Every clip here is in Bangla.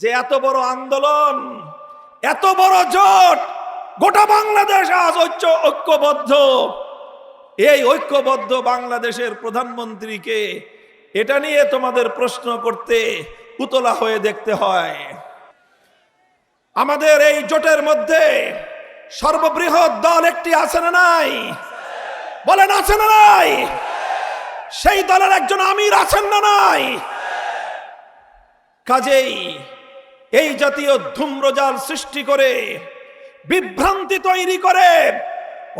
যে এত বড় আন্দোলন, এত বড় জোট, গোটা বাংলাদেশ আজ ঐক্যবদ্ধ। এই ঐক্যবদ্ধ বাংলাদেশের প্রধানমন্ত্রীকে এটা নিয়ে তোমাদের প্রশ্ন করতে উতলা হয়ে দেখতে হয়। আমাদের এই জোটের মধ্যে সর্ববৃহৎ দল একটি আছে না নাই? বলেন আছে না নাই? সেই দলের একজন আমির আছেন না নাই? কাজেই এই জাতীয় ধূম্রজাল সৃষ্টি করে, বিভ্রান্তি তৈরি করে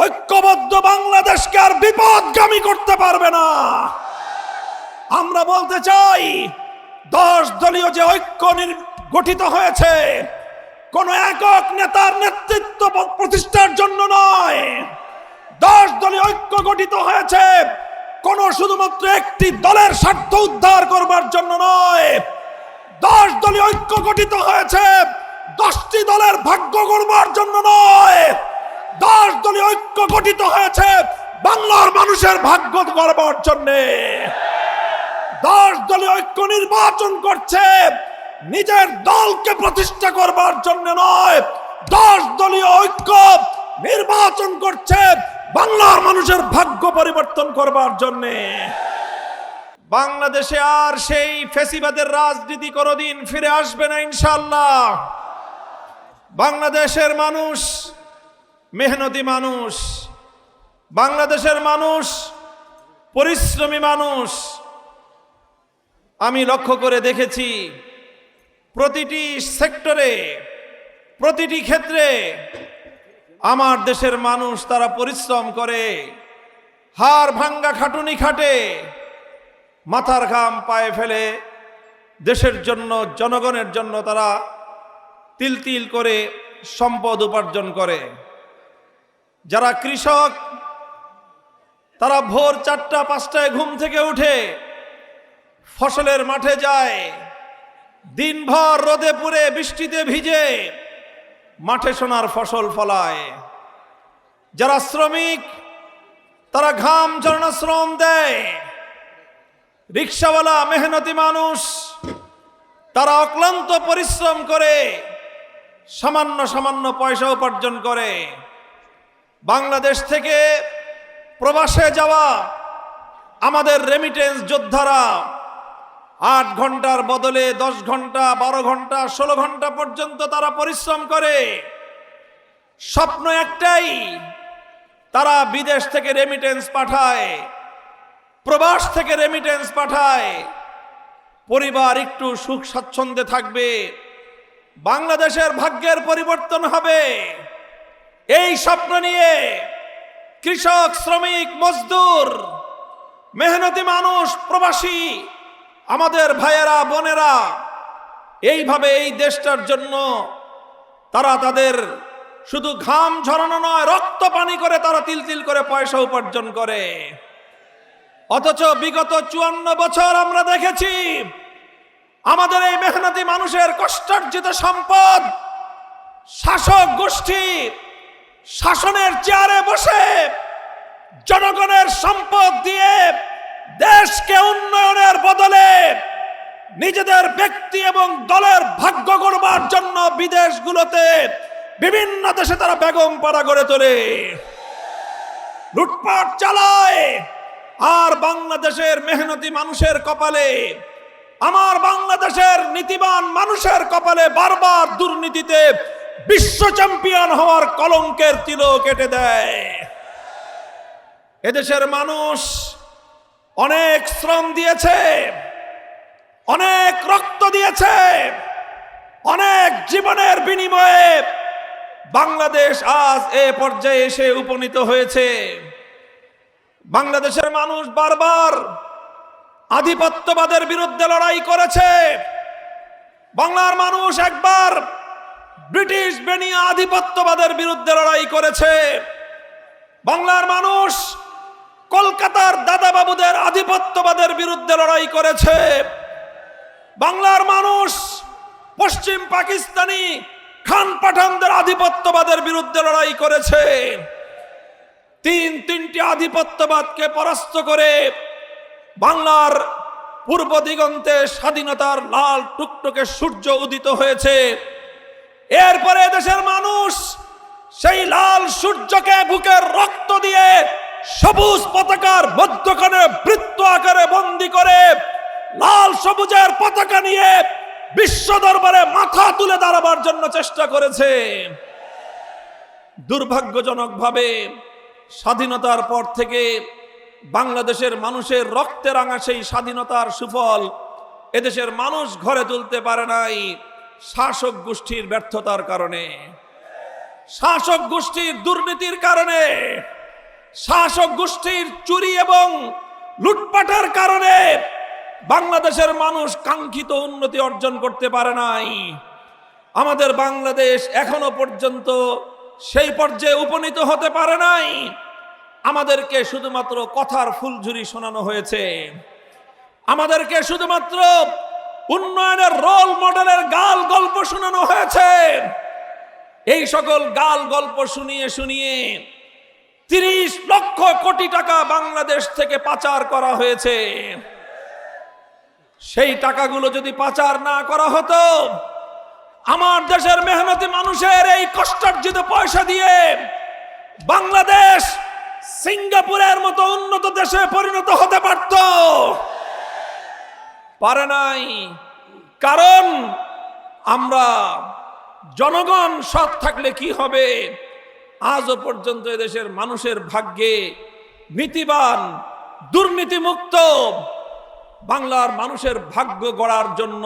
ঐক্যবদ্ধ বাংলাদেশকে আর বিপদগামী করতে পারবে না। আমরা বলতে চাই, 10 দলীয় যে ঐক্য গঠিত হয়েছে, কোন একক নেতার নেতৃত্ব প্রতিষ্ঠার জন্য নয়। 10 দলীয় ঐক্য গঠিত হয়েছে কোন শুধুমাত্র একটি দলের স্বার্থ উদ্ধার করবার জন্য নয়। 10 দলীয় ঐক্য গঠিত হয়েছে 10টি দলের ভাগ্য গড়বার জন্য নয়। 10 দলীয় ঐক্য গঠিত হয়েছে বাংলার মানুষের ভাগ্য গড়বার জন্য। 10 দলীয় ঐক্য নির্বাচন করছে নিজের দলকে প্রতিষ্ঠা করবার জন্য নয়। 10 দলীয় ঐক্য নির্বাচন করছে বাংলার মানুষের ভাগ্য পরিবর্তন করবার জন্য। বাংলাদেশে আর সেই ফ্যাসিবাদের রাজনীতি কোনোদিন ফিরে আসবে না ইনশাআল্লাহ। বাংলাদেশের মানুষ মেহনতি মানুষ, বাংলাদেশের মানুষ পরিশ্রমী মানুষ। আমি লক্ষ্য করে দেখেছি, প্রতিটি সেক্টরে, প্রতিটি ক্ষেত্রে আমার দেশের মানুষ তারা পরিশ্রম করে, হাড় ভাঙ্গা খাটুনি খাটে, মাথার ঘাম পায়ে ফেলে দেশের জন্য, জনগণের জন্য তারা তিল তিল করে সম্পদ উপার্জন করে। যারা কৃষক, তারা ভোর 4টা-5টায় ঘুম থেকে উঠে ফসলের মাঠে যায়, দিনভর রোদে পুড়ে বৃষ্টিতে ভিজে মাঠে সোনার ফসল ফলায়। যারা শ্রমিক, তারা ঘাম ঝরানো শ্রম দেয়। রিক্সাওয়ালা মেহনতি মানুষ, তারা অক্লান্ত পরিশ্রম করে সামান্য সামান্য পয়সা উপার্জন করে। বাংলাদেশ থেকে প্রবাসে যাওয়া আমাদের রেমিটেন্স যোদ্ধারা 8 ঘন্টার বদলে 10 ঘন্টা, 12 ঘন্টা, 16 ঘন্টা পর্যন্ত তারা পরিশ্রম করে। স্বপ্ন একটাই, তারা বিদেশ থেকে রেমিটেন্স পাঠায়, প্রবাস থেকে রেমিটেন্স পাঠায়, পরিবার একটু সুখ স্বাচ্ছন্দ্যে থাকবে, বাংলাদেশের ভাগ্যের পরিবর্তন হবে। এই স্বপ্ন নিয়ে কৃষক, শ্রমিক, মজদুর, মেহনতি মানুষ, প্রবাসী আমাদের ভাইয়েরা বোনেরা এইভাবে এই দেশটার জন্য তারা তাদের শুধু ঘাম ঝরানো নয়, রক্ত পানি করে তারা তিল তিল করে পয়সা উপার্জন করে। অথচ বিগত 54 বছর আমরা দেখেছি আমাদের এই মেহনতি মানুষের কষ্টার্জিত সম্পদ শাসক গোষ্ঠী শাসনের চেয়ারে বসে জনগণের সম্পদ দিয়ে দেশকে উন্নয়নের বদলে নিজেদের ব্যক্তি এবং দলের ভাগ্য গড়বার জন্য বিদেশগুলোতে, বিভিন্ন দেশে তারা বেগম পাড়া গড়ে তোলে, লুটপাট চালায়। আর বাংলাদেশের মেহনতি মানুষের কপালে, আমার বাংলাদেশের নীতিবান মানুষের কপালে বারবার দুর্নীতিতে বিশ্ব চ্যাম্পিয়ন হওয়ার কলঙ্কের তিলক কেটে দেয়। এদেশের মানুষ অনেক শ্রম দিয়েছে, অনেক রক্ত দিয়েছে, অনেক জীবনের বিনিময়ে বাংলাদেশ আজ এ পর্যায়ে এসে উপনীত হয়েছে। বাংলাদেশের মানুষ বারবার আধিপত্যবাদের বিরুদ্ধে লড়াই করেছে। বাংলার মানুষ একবার ব্রিটিশ বেনিয়া আধিপত্যবাদের বিরুদ্ধে লড়াই করেছে। বাংলার মানুষ কলকাতার দাদাবাবুদের আধিপত্যবাদের বিরুদ্ধে লড়াই করেছে। বাংলার মানুষ পশ্চিম পাকিস্তানি খান পাঠানদের আধিপত্যবাদের বিরুদ্ধে লড়াই করেছে। তিনটি আধিপত্যবাদকে পরাস্ত করে বাংলার পূর্ব দিগন্তে স্বাধীনতার লাল টুকটুকে সূর্য উদিত হয়েছে। এরপরে দেশের মানুষ সেই লাল সূর্যকে বুকের রক্ত দিয়ে সবুজ পতাকার মধ্যখানে বৃত্ত আকারে বন্দী করে লাল সবুজের পতাকা নিয়ে বিশ্ব দরবারে মাথা তুলে দাঁড়াবার জন্য চেষ্টা করেছে। দুর্ভাগ্যজনকভাবে স্বাধীনতার পর থেকে বাংলাদেশের মানুষের রক্তে রাঙা সেই স্বাধীনতার সুফল এদেশের মানুষ ঘরে তুলতে পারে নাই শাসক গোষ্ঠীর ব্যর্থতার কারণে, শাসক গোষ্ঠীর দুর্নীতির কারণে, শাসক গোষ্ঠীর চুরি এবং লুটপাটের কারণে বাংলাদেশের মানুষ কাঙ্ক্ষিত উন্নতি অর্জন করতে পারে নাই। আমাদের বাংলাদেশ এখনো পর্যন্ত সেই পর্যায়ে উপনীত হতে পারে নাই। আমাদেরকে শুধুমাত্র কথার ফুলঝুরি শোনানো হয়েছে, আমাদেরকে শুধুমাত্র উন্নয়নের রোল মডেলের গাল গল্প শোনানো হয়েছে। এই সকল গাল গল্প শুনিয়ে শুনিয়ে 30 লক্ষ কোটি টাকা বাংলাদেশ থেকে পাচার করা হয়েছে। সেই টাকাগুলো যদি পাচার না করা হতো, আমার দেশের মেহনতি মানুষের এই কষ্টার্জিত পয়সা দিয়ে বাংলাদেশ সিঙ্গাপুরের মতো উন্নত দেশে পরিণত হতে পারত, পারে নাই। কারণ আমরা জনগণ সৎ থাকলে কি হবে, আজও পর্যন্ত এদেশের মানুষের ভাগ্যে নীতিবান দুর্নীতিমুক্ত বাংলার মানুষের ভাগ্য গড়ার জন্য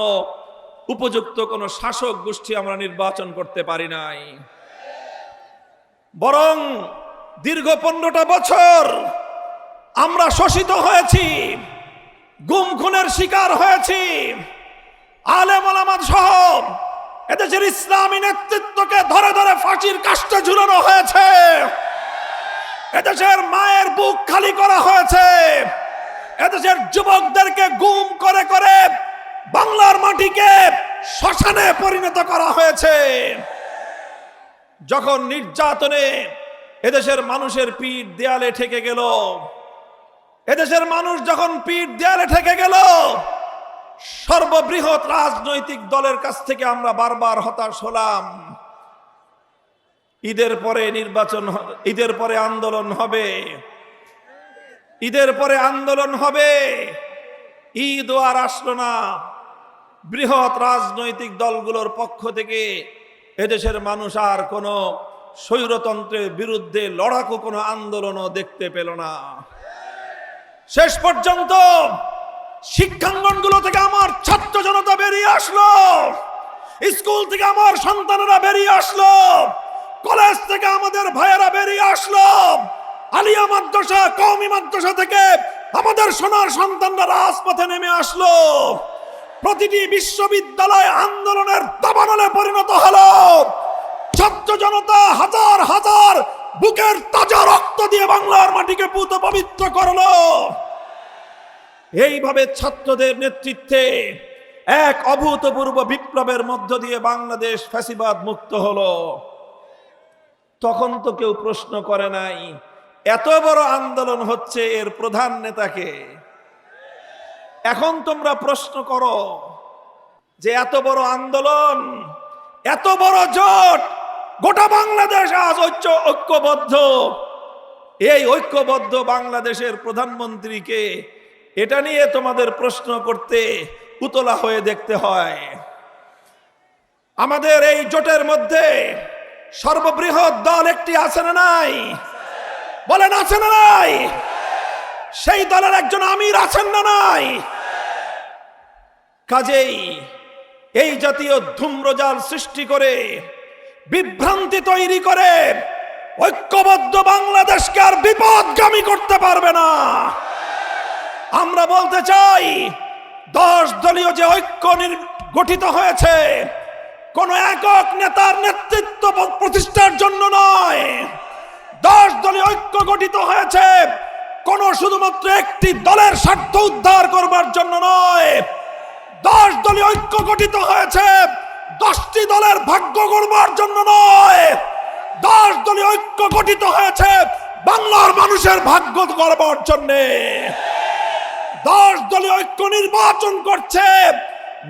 উপযুক্ত কোন শাসক গোষ্ঠী আমরা নির্বাচন করতে পারি নাই। বরং দীর্ঘ 15টা বছর আমরা শোষিত হয়েছি, গুম খুনের শিকার হয়েছি। আলেম ওলামা সহ এদেশের ইসলামী নেতৃত্বকে ধরে ধরে ফাঁসির কাস্টে ঝুলানো হয়েছে, এদেশের মায়ের বুক খালি করা হয়েছে, এদেশের যুবকদেরকে গুম করে করে বাংলার মাটিকে শ্মশানে পরিণত করা হয়েছে। যখন নির্যাতনে এদেশের মানুষের পিঠ দেয়ালে ঠেকে গেল, এদেশের মানুষ যখন পিঠ দেয়ালে ঠেকে গেল, সর্ববৃহৎ রাজনৈতিক দলের কাছ থেকে আমরা বারবার হতাশ হলাম। ঈদের পরে নির্বাচন, ঈদের পরে আন্দোলন হবে, ঈদের পরে আন্দোলন হবে। ঈদ আর আসলো না। বৃহৎ রাজনৈতিক দলগুলোর পক্ষ থেকে এদেশের মানুষ আর কোনো স্বৈরতন্ত্রের বিরুদ্ধে লড়াকু কোনো আন্দোলনও দেখতে পেল না। শেষ পর্যন্ত শিক্ষাঙ্গনগুলো থেকে আমার ছাত্র জনতা বেরিয়ে আসলো, স্কুল থেকে আমার সন্তানেরা বেরিয়ে আসলো, কলেজ থেকে আমাদের ভাইয়েরা বেরিয়ে আসলো, আলিয়া মাদ্রাসা কওমি মাদ্রাসা থেকে আমাদের সোনার সন্তানরা রাজপথে নেমে আসলো। প্রতিটি বিশ্ববিদ্যালয় আন্দোলনের দাবানলে পরিণত হলো। ছাত্র জনতা হাজার হাজার বুকের তাজা রক্ত দিয়ে বাংলার মাটিকে পুত পবিত্র করলো। এইভাবে ছাত্রদের নেতৃত্বে এক অভূতপূর্ব বিপ্লবের মধ্য দিয়ে বাংলাদেশ ফ্যাসিবাদ মুক্ত হলো। তখন তো কেউ প্রশ্ন করে নাই এত বড় আন্দোলন হচ্ছে, এর প্রধান নেতাকে। এখন তোমরা প্রশ্ন করো যে এত বড় আন্দোলন, এত বড় জোট, গোটা বাংলাদেশ আজ ঐক্যবদ্ধ। এই ঐক্যবদ্ধ বাংলাদেশের প্রধানমন্ত্রীকে এটা নিয়ে তোমাদের প্রশ্ন করতে উতলা হয়ে দেখতে হয়। আমাদের এই জোটের মধ্যে সর্ববৃহৎ দল একটি আছে না নাই? বলেন আছে না নাই? সেই দলের একজন আমির আছেন না নাই? কাজেই এই জাতীয় ধূম্রজাল সৃষ্টি করে, বিভ্রান্তি তৈরি করে ঐক্যবদ্ধ বাংলাদেশকে আর বিপদগামী করতে পারবে না। আমরা বলতে চাই 10 দলীয় যে ঐক্য গঠিত হয়েছে, কোন একক নেতার নেতৃত্ব প্রতিষ্ঠার জন্য নয়। 10 দলীয় ঐক্য গঠিত হয়েছে কোন শুধুমাত্র একটি দলের স্বার্থ উদ্ধার করবার জন্য নয়। 10 দলীয় ঐক্য গঠিত হয়েছে 10টি দলের ভাগ্য গড়বার জন্য নয়। 10 দলীয় ঐক্য গঠিত হয়েছে বাংলার মানুষের ভাগ্য গড়বার জন্য। 10 দলীয় ঐক্য নির্বাচন করছে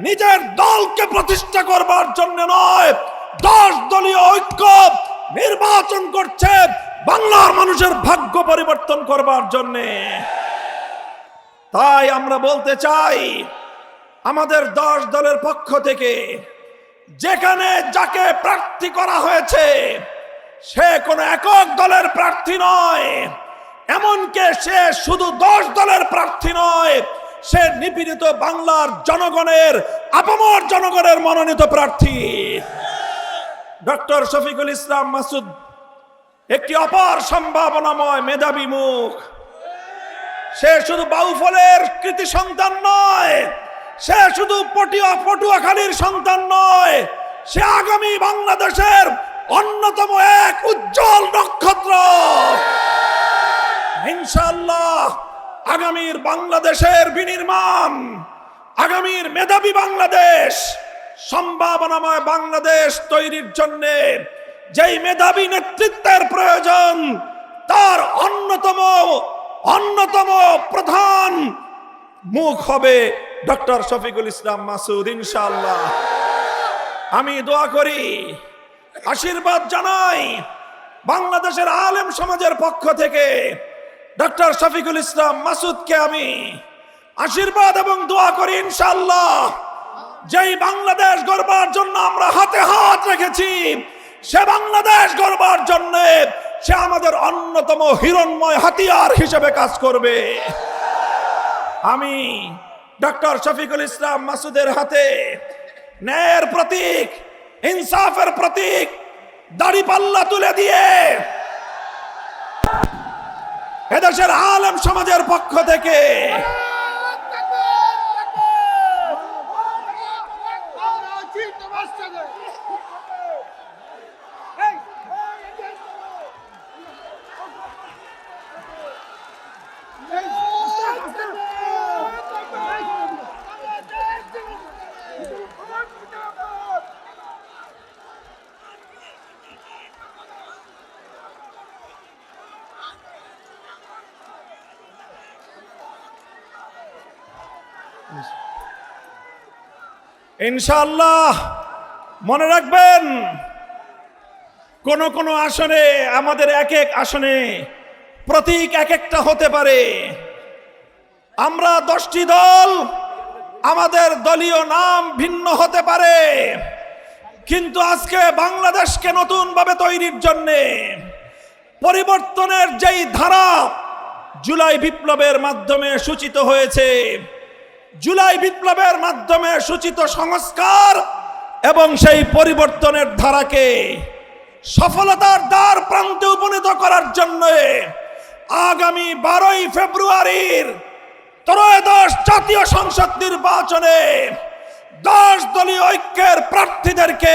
নিজের দলকে প্রতিষ্ঠা করবার জন্য নয়, 10 দলীয় ঐক্য নির্বাচন করছে বাংলার মানুষের ভাগ্য পরিবর্তন করবার জন্য। তাই আমরা বলতে চাই, আমাদের 10 দলের পক্ষ থেকে যেখানে যাকে প্রার্থী করা হয়েছে সে কোনো একক দলের প্রার্থী নয়, এমনকি সে শুধু 10 দলের প্রার্থী নয়, সে নিপীড়িত বাংলার জনগণের, আপামর জনগণের মনোনীত প্রার্থী। ডক্টর শফিকুল ইসলাম মাসুদ একটি অপার সম্ভাবনাময় মেধাবী মুখ। সে শুধু বাউফলের কৃতি সন্তান নয়, সে শুধু পটুয়াখালীর সন্তান নয়, সে আগামী বাংলাদেশের অন্যতম এক উজ্জ্বল নক্ষত্র। ইনশাআল্লাহ আগামীর বাংলাদেশের বিনির্মাণ, আগামীর মেধাবী বাংলাদেশ, সম্ভাবনাময় বাংলাদেশ তৈরির জন্য যেই মেধাবী নেতৃত্বের প্রয়োজন, তার অন্যতম প্রধান মুখ হবে ডক্টর শফিকুল ইসলাম মাসুদ। ইনশাআল্লাহ আমি দোয়া করি, আশীর্বাদ জানাই বাংলাদেশের আলেম সমাজের পক্ষ থেকে ডক্টর শফিকুল ইসলাম মাসুদকে আমি আশীর্বাদ এবং দোয়া করি। ইনশাআল্লাহ যেই বাংলাদেশ গড়বার জন্য আমরা হাতে হাত রেখেছি, সে বাংলাদেশ গড়বার জন্য সে আমাদের অন্যতম হিরণময় হাতিয়ার হিসেবে কাজ করবে। আমি ডক্টর শফিকুল ইসলাম মাসুদের হাতে ন্যায়ের প্রতীক, ইনসাফের প্রতীক দাড়িপাল্লা তুলে দিয়ে এদেশের আলেম সমাজের পক্ষ থেকে ইনশাআল্লাহ মনে রাখবেন, কোন আসনে আমাদের এক আসনে প্রতীক এক একটা হতে পারে। আমরা 10টি দল, আমাদের দলীয় নাম ভিন্ন হতে পারে, কিন্তু আজকে বাংলাদেশকে নতুন ভাবে তৈরির জন্য পরিবর্তনের যেই ধারা জুলাই বিপ্লবের মাধ্যমে সূচিত হয়েছে, জুলাই বিপ্লবের মাধ্যমে সূচিত সংস্কার এবং সেই পরিবর্তনের ধারাকে সফলতার দ্বার প্রান্তে উপনীত করার জন্য আগামী 12ই ফেব্রুয়ারির ত্রয়োদশ জাতীয় সংসদ নির্বাচনে 10 দলীয় ঐক্যের প্রার্থীদেরকে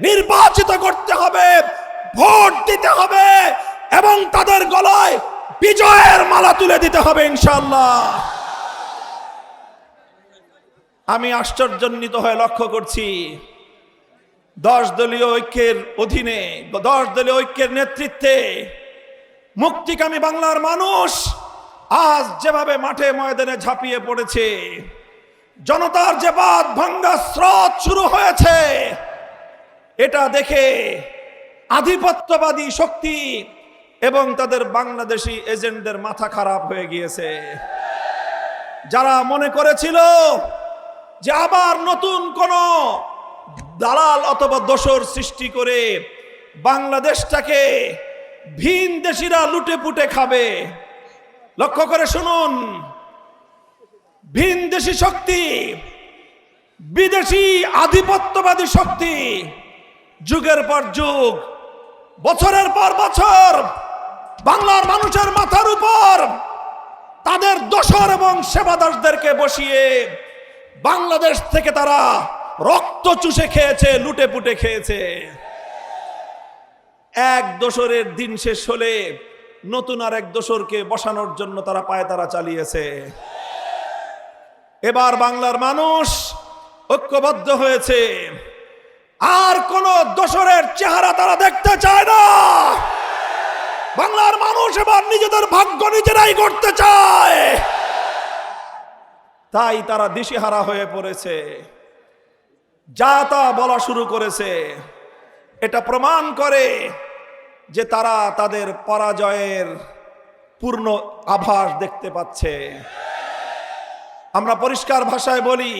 নির্বাচিত করতে হবে, ভোট দিতে হবে এবং তাদের গলায় বিজয়ের মালা তুলে দিতে হবে ইনশাআল্লাহ। আমি আশ্চর্যান্বিত হয়ে লক্ষ্য করছি, 10 দলীয় ঐক্যের অধীনে, 10 দলীয় ঐক্যের নেতৃত্বে মুক্তিকামী বাংলার মানুষ আজ যেভাবে মাঠে ময়দানে ঝাঁপিয়ে পড়েছে, জনতার যে বাঁধ ভাঙ্গা স্রোত শুরু হয়েছে, এটা দেখে আধিপত্যবাদী শক্তি এবং তাদের বাংলাদেশি এজেন্টদের মাথা খারাপ হয়ে গিয়েছে। যারা মনে করেছিল যে আবার নতুন কোন দালাল অথবা দোসর সৃষ্টি করে বাংলাদেশটাকে ভিন দেশিরা লুটে পুটে খাবে, লক্ষ্য করে শুনুন, ভিন দেশি শক্তি, বিদেশি আধিপত্যবাদী শক্তি যুগের পর যুগ, বছরের পর বছর বাংলার মানুষের মাথার উপর তাদের দোসর এবং সেবাদাসদেরকে বসিয়ে বাংলাদেশ থেকে তারা রক্ত চুষে খেয়েছে, লুটে পুটে খেয়েছে। এক দোসরের দিন শেষ হলে নতুন আর এক দোসরকে বসানোর জন্য তারা পায়তারা চালিয়েছে। এবার বাংলার মানুষ ঐক্যবদ্ধ হয়েছে, আর কোন দোসরের চেহারা তারা দেখতে চায় না। বাংলার মানুষ এবার নিজেদের ভাগ্য নিজেরাই করতে চায়। তাই তারা দিশেহারা হয়ে পড়েছে, যা তা বলা শুরু করেছে। এটা প্রমাণ করে যে তারা তাদের পরাজয়ের পূর্ণ আভাস দেখতে পাচ্ছে। আমরা পরিষ্কার ভাষায় বলি,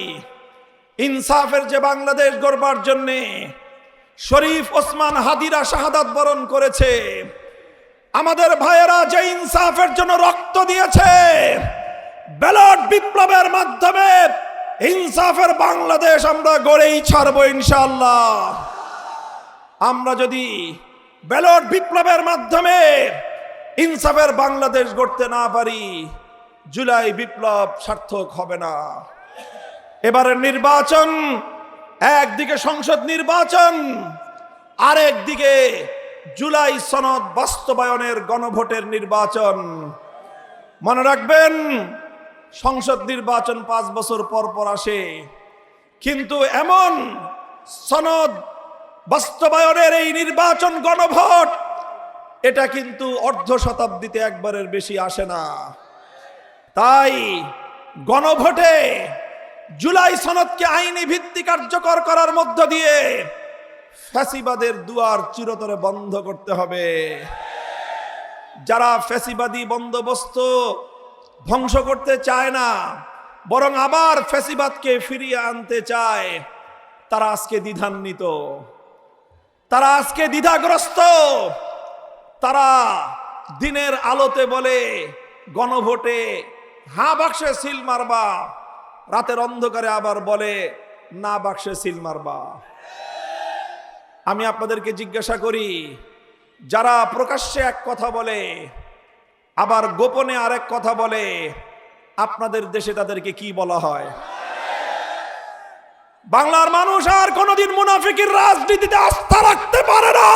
ইনসাফের যে বাংলাদেশ গড়বার জন্যে শরীফ ওসমান হাদিরা শাহাদাত বরণ করেছে, আমাদের ভাইয়েরা যে ইনসাফের জন্য রক্ত দিয়েছে, ব্যালট বিপ্লবের মাধ্যমে ইনসাফের বাংলাদেশ আমরা গড়েই ছাড়বো ইনশাআল্লাহ। আমরা যদি ব্যালট বিপ্লবের মাধ্যমে ইনসাফের বাংলাদেশ গড়তে না পারি, জুলাই বিপ্লব সার্থক হবে না। এবারের নির্বাচন একদিকে সংসদ নির্বাচন, আরেকদিকে জুলাই সনদ বাস্তবায়নের গণভোটের নির্বাচন। মনে রাখবেন, সংসদ নির্বাচন 5 বছর পর পর আসে, কিন্তু এমন সনদ বাস্তবায়নের এই নির্বাচন গণভোট, এটা কিন্তু অর্ধ শতাব্দীতে একবারের বেশি আসে না। তাই গণভোটে জুলাই সনদকে আইনি ভিত্তি কার্যকর করার মধ্য দিয়ে ফ্যাসিবাদের দুয়ার চিরতরে বন্ধ করতে হবে। যারা ফ্যাসিবাদী বন্দোবস্ত ধ্বংস করতে চায় না, বরং আবার ফ্যাসিবাদকে ফিরিয়ে আনতে চায়, তারা আজকে দ্বিধান্বিত, তারা আজকে দ্বিধাগ্রস্ত। তারা দিনের আলোতে বলে গণভোটে হ্যাঁ বাক্সে সিল মারবা, রাতের অন্ধকারে আবার বলে না বাক্সে সিল মারবা। আমি আপনাদেরকে জিজ্ঞাসা করি, যারা প্রকাশ্যে এক কথা বলে আবার গোপনে আরেক কথা বলে, আপনাদের দেশে তাদেরকে কি বলা হয়? বাংলার মানুষ আর কোনোদিন মুনাফিকের রাজনীতিতে আস্থা রাখতে পারে না।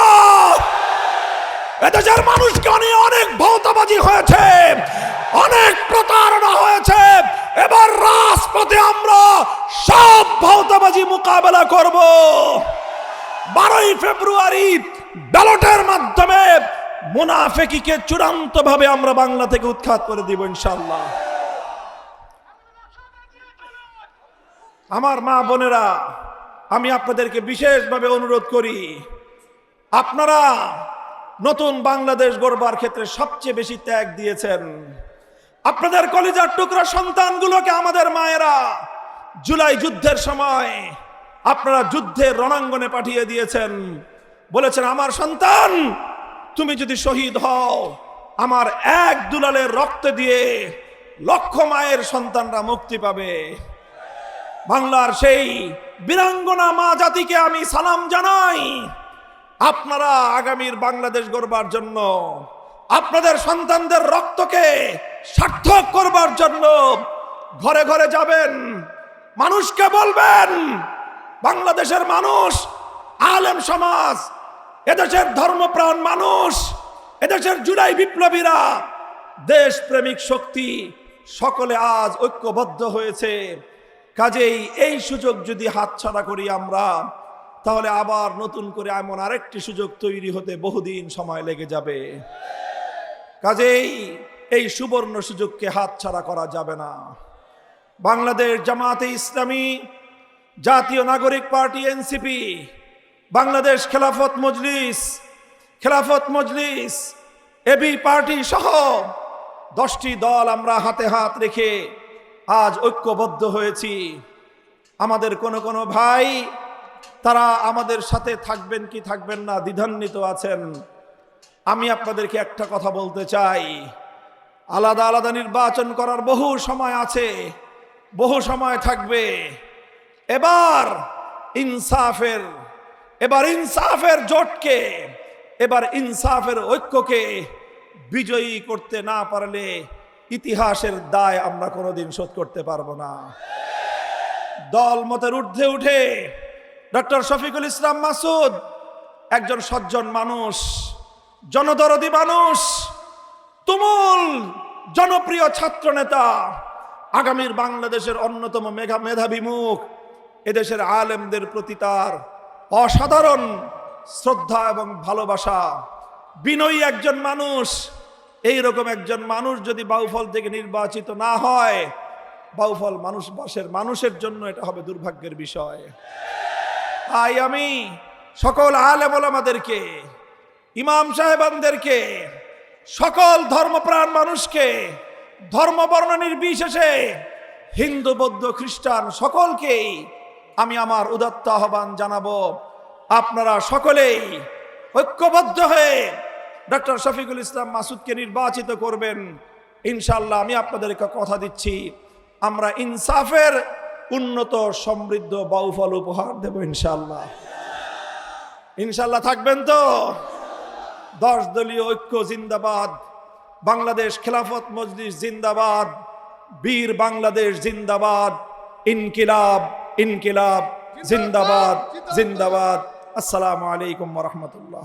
এদেশের মানুষকে অনেক ভৌতাবাজি হয়েছে, অনেক প্রতারণা হয়েছে। এবার রাজপথে আমরা সব ভৌতাবাজি মোকাবেলা করব। 12ই ফেব্রুয়ারি ব্যালটের মাধ্যমে মুনাফিককে চূড়ান্ত ভাবে আমরা বাংলা থেকে উৎখাত করে দিব ইনশাআল্লাহ। আমার মা বোনেরা, আমি আপনাদেরকে বিশেষভাবে অনুরোধ করি, আপনারা নতুন বাংলাদেশ গড়বার ক্ষেত্রে সবচেয়ে বেশি ত্যাগ দিয়েছেন। আপনাদের কলিজার টুকরা সন্তানগুলোকে আমাদের মায়েরা জুলাই যুদ্ধের সময় আপনারা যুদ্ধের রণাঙ্গনে পাঠিয়ে দিয়েছেন। বলেছেন, আমার সন্তান তুমি যদি শহীদ হও, আমার এক দুলালের রক্ত দিয়ে লক্ষ মায়ের সন্তানরা মুক্তি পাবে। বাংলার সেই বীরাঙ্গনা মা জাতিকে আমি সালাম জানাই। আপনারা আগামীর বাংলাদেশ গড়বার জন্য, আপনাদের সন্তানদের রক্তকে সার্থক করবার জন্য ঘরে ঘরে যাবেন, মানুষকে বলবেন, বাংলাদেশের মানুষ, আলেম সমাজ, এদেশের ধর্মপ্রাণ মানুষ, এদেশের জুলাই বিপ্লবীরা, দেশপ্রেমিক শক্তি সকলে আজ ঐক্যবদ্ধ হয়েছে। কাজেই এই সুযোগ যদি হাতছাড়া করি আমরা, তাহলে আবার নতুন করে এমন আরেকটি সুযোগ তৈরি হতে বহুদিন সময় লেগে যাবে। কাজেই এই সুবর্ণ সুযোগকে হাতছাড়া করা যাবে না। বাংলাদেশ জামাতে ইসলামী, জাতীয় নাগরিক party NCP, Bangladesh Khelafat Majlis, AB party সহ 10টি দল আমরা হাতে হাত রেখে আজ ঐক্যবদ্ধ হয়েছি। আমাদের কোনো ভাই তারা আমাদের সাথে থাকবেন কি থাকবেন না দ্বিধান্বিত আছেন। আমি আপনাদেরকে একটা কথা বলতে চাই, আলাদা আলাদা নির্বাচন করার বহু সময় আছে, বহু সময় থাকবে। এবার ইনসাফের জোটকে, এবার ইনসাফের ঐক্যকে বিজয়ী করতে না পারলে ইতিহাসের দায় আমরা কোনোদিন শোধ করতে পারবো না। দল মতের ঊর্ধ্বে উঠে ডক্টর শফিকুল ইসলাম মাসুদ একজন সজ্জন মানুষ, জনদরদী মানুষ, তুমুল জনপ্রিয় ছাত্র নেতা, আগামীর বাংলাদেশের অন্যতম মেধাবী মুখ। এদেশের আলেমদের প্রতি তার অসাধারণ শ্রদ্ধা এবং ভালোবাসা, বিনয়ী একজন মানুষ। এইরকম একজন মানুষ যদি বাউফল থেকে নির্বাচিত না হয়, বাউফল মানুষের জন্য এটা হবে দুর্ভাগ্যের বিষয়। তাই আমি সকল আলেম ওলামাদেরকে, ইমাম সাহেবানদেরকে, সকল ধর্মপ্রাণ মানুষকে, ধর্ম বর্ণ নির্বিশেষে, হিন্দু বৌদ্ধ খ্রিস্টান সকলকেই আমি আমার উদাত্ত আহ্বান জানাবো, আপনারা সকলেই ঐক্যবদ্ধ হয়ে ডক্টর শফিকুল ইসলাম মাসুদকে নির্বাচিত করবেন। ইনশাআল্লাহ আমি আপনাদেরকে কথা দিচ্ছি, আমরা ইনসাফের উন্নত সমৃদ্ধ বাউফল উপহার দেব ইনশাআল্লাহ। ইনশাআল্লাহ থাকবেন তো? 10 দলীয় ঐক্য জিন্দাবাদ, বাংলাদেশ খেলাফত মজলিস জিন্দাবাদ, বীর বাংলাদেশ জিন্দাবাদ, ইনকিলাব ইনকিলাব জিন্দাবাদ জিন্দাবাদ। আসসালামু আলাইকুম ওয়া রাহমাতুল্লাহ।